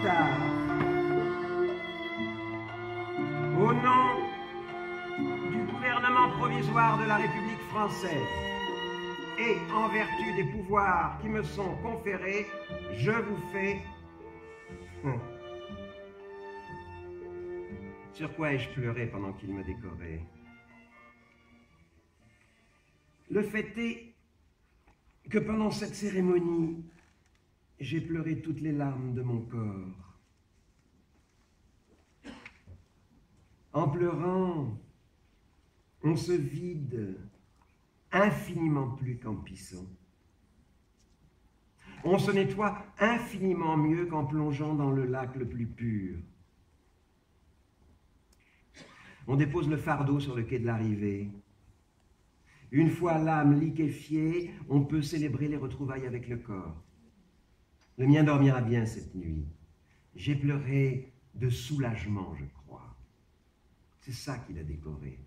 tard. Au nom du gouvernement provisoire de la République française et en vertu des pouvoirs qui me sont conférés, je vous fais... Sur quoi ai-je pleuré pendant qu'il me décorait? Le fait est que pendant cette cérémonie, j'ai pleuré toutes les larmes de mon corps. En pleurant, on se vide infiniment plus qu'en pissant. On se nettoie infiniment mieux qu'en plongeant dans le lac le plus pur. On dépose le fardeau sur le quai de l'arrivée. Une fois l'âme liquéfiée, on peut célébrer les retrouvailles avec le corps. Le mien dormira bien cette nuit. J'ai pleuré de soulagement, je crois. C'est ça qu'il a décoré.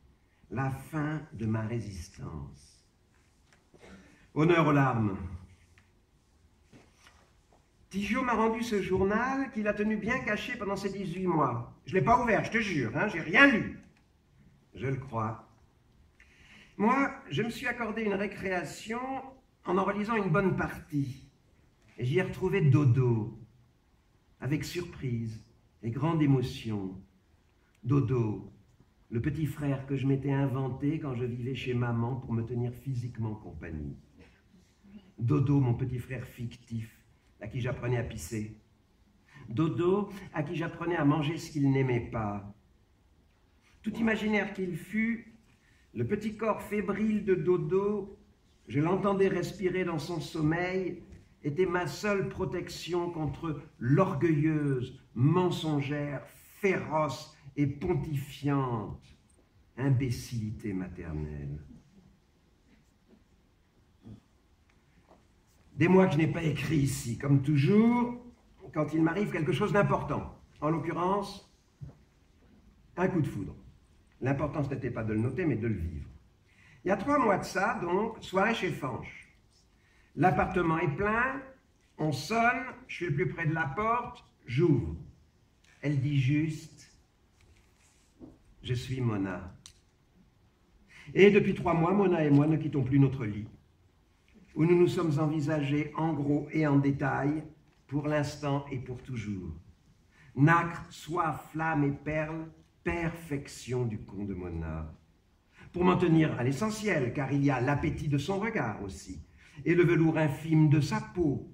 La fin de ma résistance. Honneur aux larmes. Tigeot m'a rendu ce journal qu'il a tenu bien caché pendant ces 18 mois. Je ne l'ai pas ouvert, je te jure, hein, j'ai rien lu. Je le crois. Moi, je me suis accordé une récréation en relisant une bonne partie. Et j'y ai retrouvé Dodo, avec surprise et grande émotion. Dodo, le petit frère que je m'étais inventé quand je vivais chez maman pour me tenir physiquement compagnie. Dodo, mon petit frère fictif, à qui j'apprenais à pisser. Dodo, à qui j'apprenais à manger ce qu'il n'aimait pas. Tout imaginaire qu'il fût, le petit corps fébrile de Dodo, je l'entendais respirer dans son sommeil, était ma seule protection contre l'orgueilleuse, mensongère, féroce et pontifiante imbécilité maternelle. Des mois que je n'ai pas écrit ici, comme toujours, quand il m'arrive quelque chose d'important. En l'occurrence, un coup de foudre. L'important, ce n'était pas de le noter, mais de le vivre. Il y a 3 mois de ça, donc, soirée chez Fanche. L'appartement est plein, on sonne, je suis le plus près de la porte, j'ouvre. Elle dit juste « Je suis Mona ». Et depuis 3 mois, Mona et moi ne quittons plus notre lit, où nous nous sommes envisagés en gros et en détail, pour l'instant et pour toujours. Nacre, soie, flamme et perles, perfection du con de Mona. Pour m'en tenir à l'essentiel, car il y a l'appétit de son regard aussi, et le velours infime de sa peau,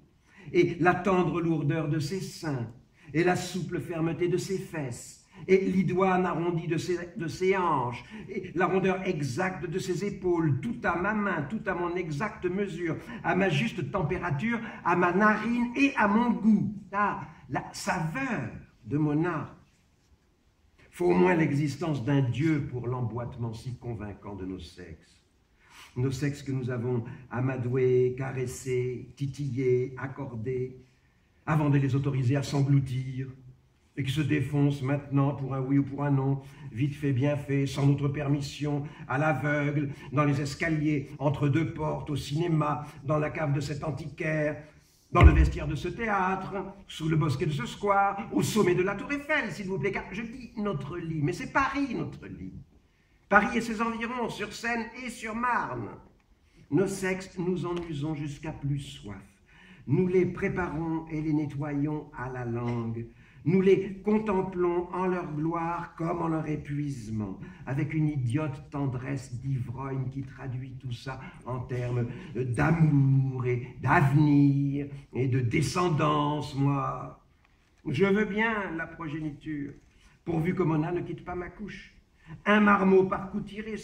et la tendre lourdeur de ses seins, et la souple fermeté de ses fesses, et l'idoine arrondie de ses hanches, et la rondeur exacte de ses épaules, tout à ma main, tout à mon exacte mesure, à ma juste température, à ma narine et à mon goût. Ah, la saveur de Mona. Faut au moins l'existence d'un Dieu pour l'emboîtement si convaincant de nos sexes. Nos sexes que nous avons amadoués, caressés, titillés, accordés, avant de les autoriser à s'engloutir, et qui se défoncent maintenant pour un oui ou pour un non, vite fait, bien fait, sans notre permission, à l'aveugle, dans les escaliers, entre 2 portes, au cinéma, dans la cave de cet antiquaire, dans le vestiaire de ce théâtre, sous le bosquet de ce square, au sommet de la tour Eiffel, s'il vous plaît, car je dis notre lit, mais c'est Paris, notre lit. Paris et ses environs, sur Seine et sur Marne. Nos sexes, nous en usons jusqu'à plus soif. Nous les préparons et les nettoyons à la langue. Nous les contemplons en leur gloire comme en leur épuisement, avec une idiote tendresse d'ivrogne qui traduit tout ça en termes d'amour et d'avenir et de descendance, moi. Je veux bien la progéniture, pourvu que Mona ne quitte pas ma couche. Un marmot par coup tiré,